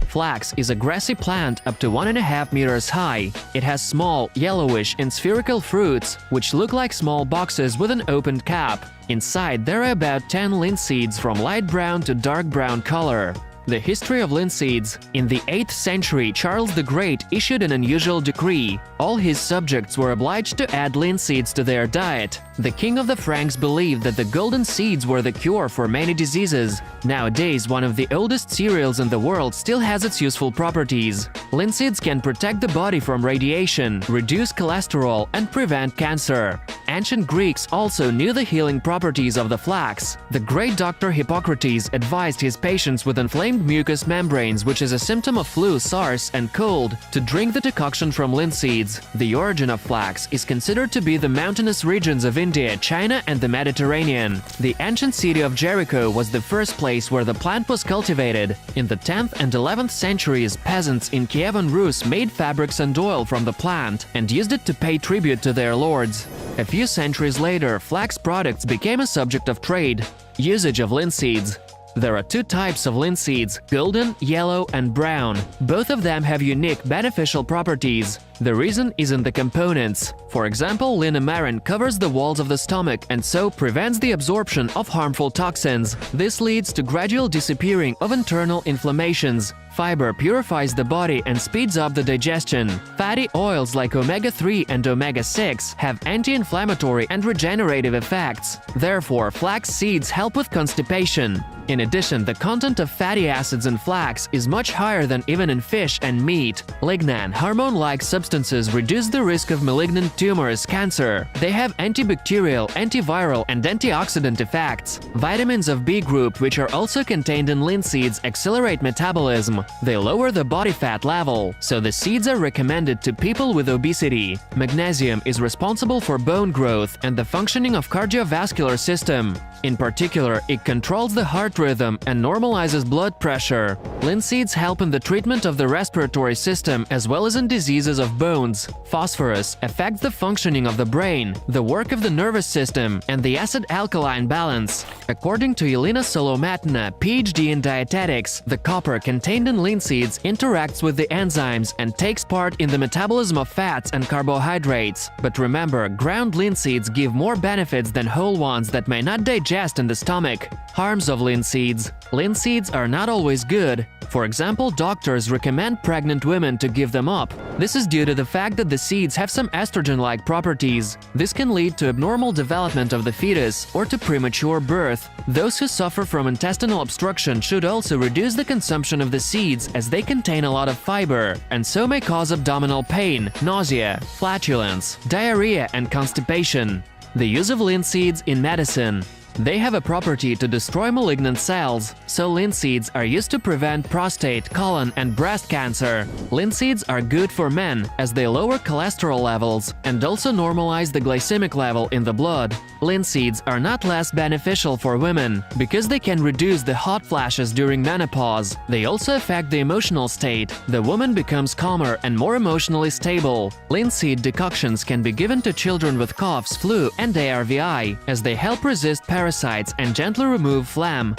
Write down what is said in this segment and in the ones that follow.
Flax is a grassy plant up to 1.5 meters high. It has small, yellowish and spherical fruits, which look like small boxes with an opened cap. Inside, there are about 10 linseeds from light brown to dark brown color. The history of linseeds. In the 8th century, Charles the Great issued an unusual decree. All his subjects were obliged to add linseeds to their diet. The king of the Franks believed that the golden seeds were the cure for many diseases. Nowadays, one of the oldest cereals in the world still has its useful properties. Linseeds can protect the body from radiation, reduce cholesterol, and prevent cancer. Ancient Greeks also knew the healing properties of the flax. The great doctor Hippocrates advised his patients with inflamed mucous membranes, which is a symptom of flu, SARS, and cold, to drink the decoction from linseeds. The origin of flax is considered to be the mountainous regions of India, China, and the Mediterranean. The ancient city of Jericho was the first place where the plant was cultivated. In the 10th and 11th centuries, peasants in Kievan Rus made fabrics and oil from the plant and used it to pay tribute to their lords. A few centuries later, flax products became a subject of trade. Usage of linseeds. There are two types of linseeds, golden, yellow, and brown. Both of them have unique beneficial properties. The reason is in the components. For example, linamarin covers the walls of the stomach and so prevents the absorption of harmful toxins. This leads to gradual disappearing of internal inflammations. Fiber purifies the body and speeds up the digestion. Fatty oils like omega-3 and omega-6 have anti-inflammatory and regenerative effects. Therefore, flax seeds help with constipation. In addition, the content of fatty acids in flax is much higher than even in fish and meat. Lignan, hormone-like substances reduce the risk of malignant tumors, cancer. They have antibacterial, antiviral, and antioxidant effects. Vitamins of B group, which are also contained in linseeds, accelerate metabolism. They lower the body fat level, so the seeds are recommended to people with obesity. Magnesium is responsible for bone growth and the functioning of cardiovascular system. In particular, it controls the heart rhythm and normalizes blood pressure. Linseeds help in the treatment of the respiratory system as well as in diseases of bones. Phosphorus affects the functioning of the brain, the work of the nervous system, and the acid-alkaline balance. According to Elena Solomatina, PhD in dietetics, the copper contained in linseeds interacts with the enzymes and takes part in the metabolism of fats and carbohydrates. But remember, ground linseeds give more benefits than whole ones that may not digest in the stomach. Harms of linseeds. Linseeds are not always good. For example, doctors recommend pregnant women to give them up. This is due to the fact that the seeds have some estrogen-like properties. This can lead to abnormal development of the fetus or to premature birth. Those who suffer from intestinal obstruction should also reduce the consumption of the seeds as they contain a lot of fiber and so may cause abdominal pain, nausea, flatulence, diarrhea, and constipation. The use of linseeds in medicine. They have a property to destroy malignant cells, so linseeds are used to prevent prostate, colon, and breast cancer. Linseeds are good for men as they lower cholesterol levels and also normalize the glycemic level in the blood. Linseeds are not less beneficial for women because they can reduce the hot flashes during menopause. They also affect the emotional state. The woman becomes calmer and more emotionally stable. Linseed decoctions can be given to children with coughs, flu, and ARVI as they help resist parasites and gently remove phlegm.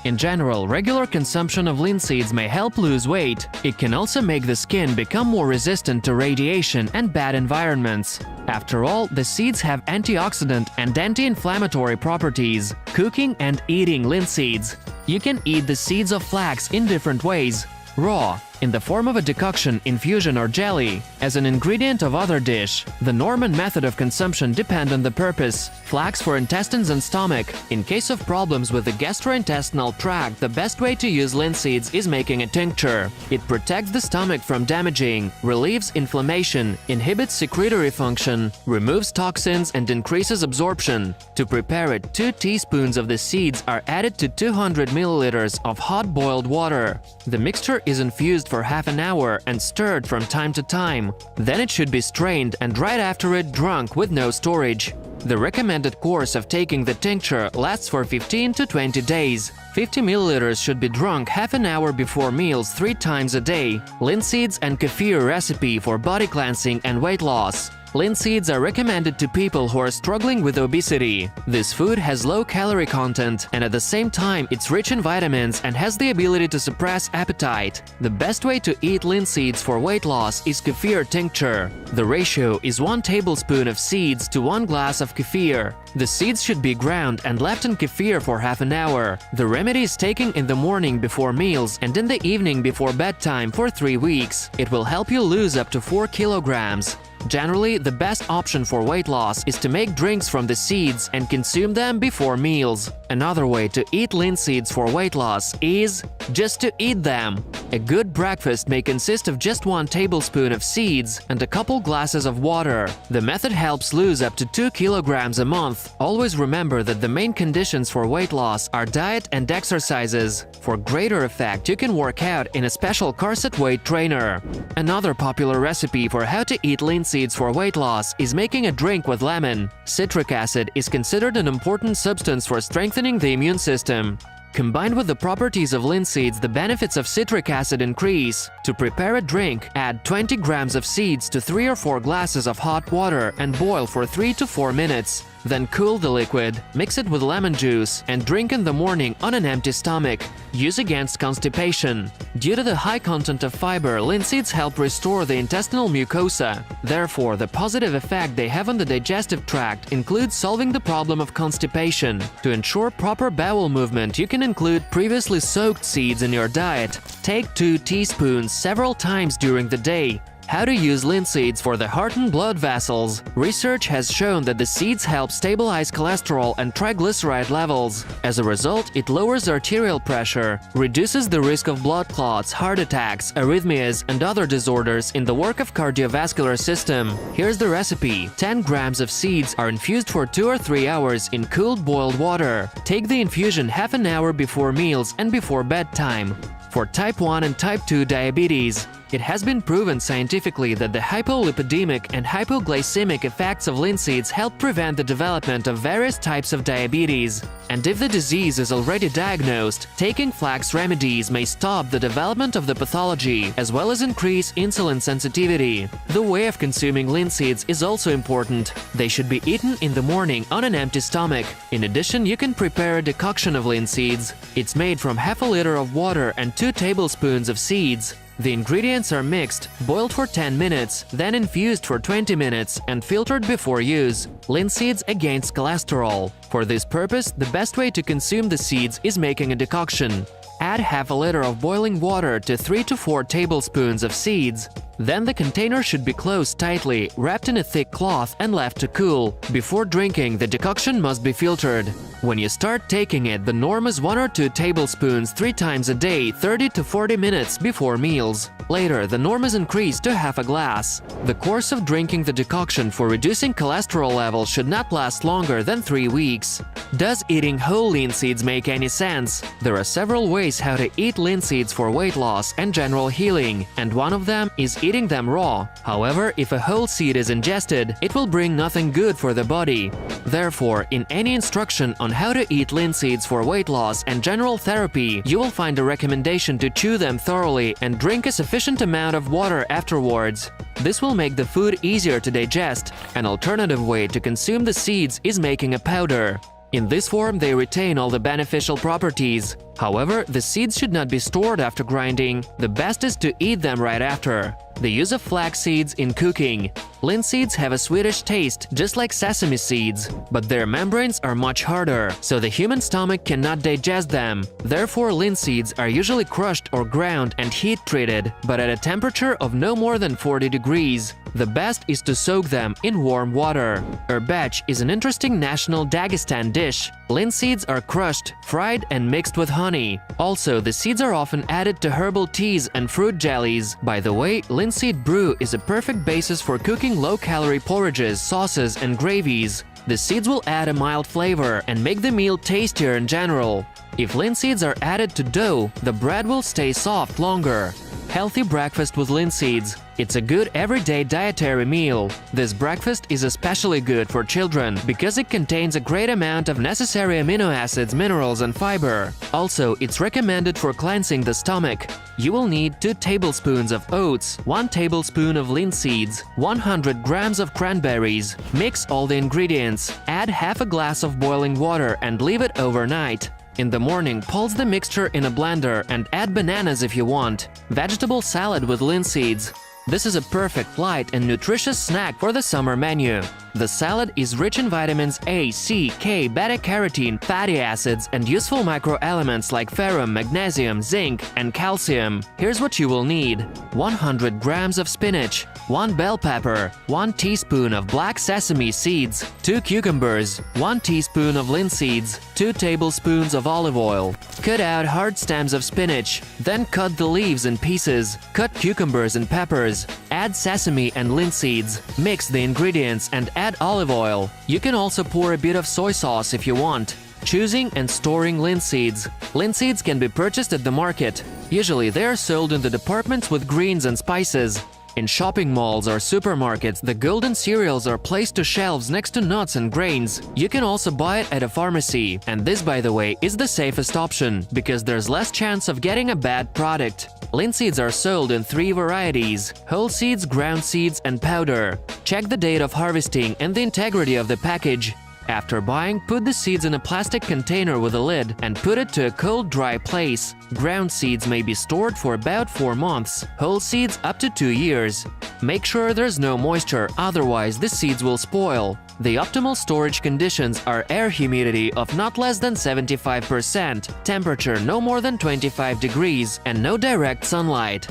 In general, regular consumption of linseeds may help lose weight. It can also make the skin become more resistant to radiation and bad environments. After all, the seeds have antioxidant and anti-inflammatory properties. Cooking and eating linseeds. You can eat the seeds of flax in different ways. Raw, in the form of a decoction, infusion, or jelly, as an ingredient of other dish. The norm and method of consumption depend on the purpose. Flax for intestines and stomach. In case of problems with the gastrointestinal tract, the best way to use linseeds is making a tincture. It protects the stomach from damaging, relieves inflammation, inhibits secretory function, removes toxins, and increases absorption. To prepare it, 2 teaspoons of the seeds are added to 200 milliliters of hot boiled water. The mixture is infused for half an hour and stirred from time to time. Then it should be strained and right after it drunk with no storage. The recommended course of taking the tincture lasts for 15 to 20 days. 50 milliliters should be drunk half an hour before meals 3 times a day. Linseeds and kefir recipe for body cleansing and weight loss. Linseeds are recommended to people who are struggling with obesity. This food has low calorie content and at the same time it's rich in vitamins and has the ability to suppress appetite. The best way to eat linseeds for weight loss is kefir tincture. The ratio is 1 tablespoon of seeds to 1 glass of kefir. The seeds should be ground and left in kefir for half an hour. The remedy is taken in the morning before meals and in the evening before bedtime for 3 weeks. It will help you lose up to 4 kilograms. Generally, the best option for weight loss is to make drinks from the seeds and consume them before meals. Another way to eat linseeds for weight loss is just to eat them. A good breakfast may consist of just 1 tablespoon of seeds and a couple glasses of water. The method helps lose up to 2 kilograms a month. Always remember that the main conditions for weight loss are diet and exercises. For greater effect, you can work out in a special corset weight trainer. Another popular recipe for how to eat linseeds for weight loss is making a drink with lemon. Citric acid is considered an important substance for strengthening the immune system. Combined with the properties of linseeds, the benefits of citric acid increase. To prepare a drink, add 20 grams of seeds to 3 or 4 glasses of hot water and boil for 3 to 4 minutes. Then cool the liquid, mix it with lemon juice, and drink in the morning on an empty stomach. Use against constipation. Due to the high content of fiber, linseeds help restore the intestinal mucosa. Therefore, the positive effect they have on the digestive tract includes solving the problem of constipation. To ensure proper bowel movement, you can include previously soaked seeds in your diet. Take 2 teaspoons several times during the day. How to use linseeds for the heart and blood vessels. Research has shown that the seeds help stabilize cholesterol and triglyceride levels. As a result, it lowers arterial pressure, reduces the risk of blood clots, heart attacks, arrhythmias, and other disorders in the work of cardiovascular system. Here's the recipe. 10 grams of seeds are infused for 2 or 3 hours in cooled boiled water. Take the infusion half an hour before meals and before bedtime. For type 1 and type 2 diabetes, it has been proven scientifically that the hypolipidemic and hypoglycemic effects of linseeds help prevent the development of various types of diabetes. And if the disease is already diagnosed, taking flax remedies may stop the development of the pathology as well as increase insulin sensitivity. The way of consuming linseeds is also important. They should be eaten in the morning on an empty stomach. In addition, you can prepare a decoction of linseeds. It's made from half a liter of water and 2 tablespoons of seeds. The ingredients are mixed, boiled for 10 minutes, then infused for 20 minutes and filtered before use. Linseeds against cholesterol. For this purpose, the best way to consume the seeds is making a decoction. Add half a liter of boiling water to 3 to 4 tablespoons of seeds. Then the container should be closed tightly, wrapped in a thick cloth and left to cool. Before drinking, the decoction must be filtered. When you start taking it, the norm is 1 or 2 tablespoons 3 times a day, 30 to 40 minutes before meals. Later, the norm is increased to half a glass. The course of drinking the decoction for reducing cholesterol levels should not last longer than 3 weeks. Does eating whole linseeds make any sense? There are several ways how to eat linseeds for weight loss and general healing, and one of them is eating them raw. However, if a whole seed is ingested, it will bring nothing good for the body. Therefore, in any instruction on how to eat linseeds for weight loss and general therapy, you will find a recommendation to chew them thoroughly and drink a sufficient amount of water afterwards. This will make the food easier to digest. An alternative way to consume the seeds is making a powder. In this form, they retain all the beneficial properties. However, the seeds should not be stored after grinding. The best is to eat them right after. The use of flax seeds in cooking. Linseeds have a sweetish taste, just like sesame seeds, but their membranes are much harder, so the human stomach cannot digest them. Therefore, linseeds are usually crushed or ground and heat-treated, but at a temperature of no more than 40 degrees. The best is to soak them in warm water. Erbech is an interesting national Dagestan dish. Linseeds are crushed, fried, and mixed with honey. Also, the seeds are often added to herbal teas and fruit jellies. By the way, linseed brew is a perfect basis for cooking low-calorie porridges, sauces, and gravies. The seeds will add a mild flavor and make the meal tastier in general. If linseeds are added to dough, the bread will stay soft longer. Healthy breakfast with linseeds. It's a good everyday dietary meal. This breakfast is especially good for children because it contains a great amount of necessary amino acids, minerals, and fiber. Also, it's recommended for cleansing the stomach. You will need 2 tablespoons of oats, 1 tablespoon of linseeds, 100 grams of cranberries. Mix all the ingredients. Add half a glass of boiling water and leave it overnight. In the morning, pulse the mixture in a blender and add bananas if you want. Vegetable salad with linseeds. This is a perfect light and nutritious snack for the summer menu. The salad is rich in vitamins A, C, K, beta-carotene, fatty acids, and useful microelements like ferrum, magnesium, zinc, and calcium. Here's what you will need: 100 grams of spinach, 1 bell pepper, 1 teaspoon of black sesame seeds, 2 cucumbers, 1 teaspoon of linseeds, 2 tablespoons of olive oil. Cut out hard stems of spinach, then cut the leaves in pieces. Cut cucumbers and peppers. Add sesame and linseeds. Mix the ingredients and add olive oil. You can also pour a bit of soy sauce if you want. Choosing and storing linseeds. Linseeds can be purchased at the market. Usually they are sold in the departments with greens and spices. In shopping malls or supermarkets, the golden cereals are placed to shelves next to nuts and grains. You can also buy it at a pharmacy. And this, by the way, is the safest option, because there's less chance of getting a bad product. Linseeds are sold in 3 varieties: whole seeds, ground seeds, and powder. Check the date of harvesting and the integrity of the package. After buying, put the seeds in a plastic container with a lid and put it to a cold, dry place. Ground seeds may be stored for about 4 months, whole seeds up to 2 years. Make sure there's no moisture, otherwise the seeds will spoil. The optimal storage conditions are air humidity of not less than 75%, temperature no more than 25 degrees, and no direct sunlight.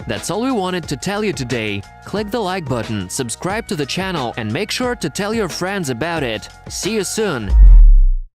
That's all we wanted to tell you today. Click the like button, subscribe to the channel, and make sure to tell your friends about it. See you soon!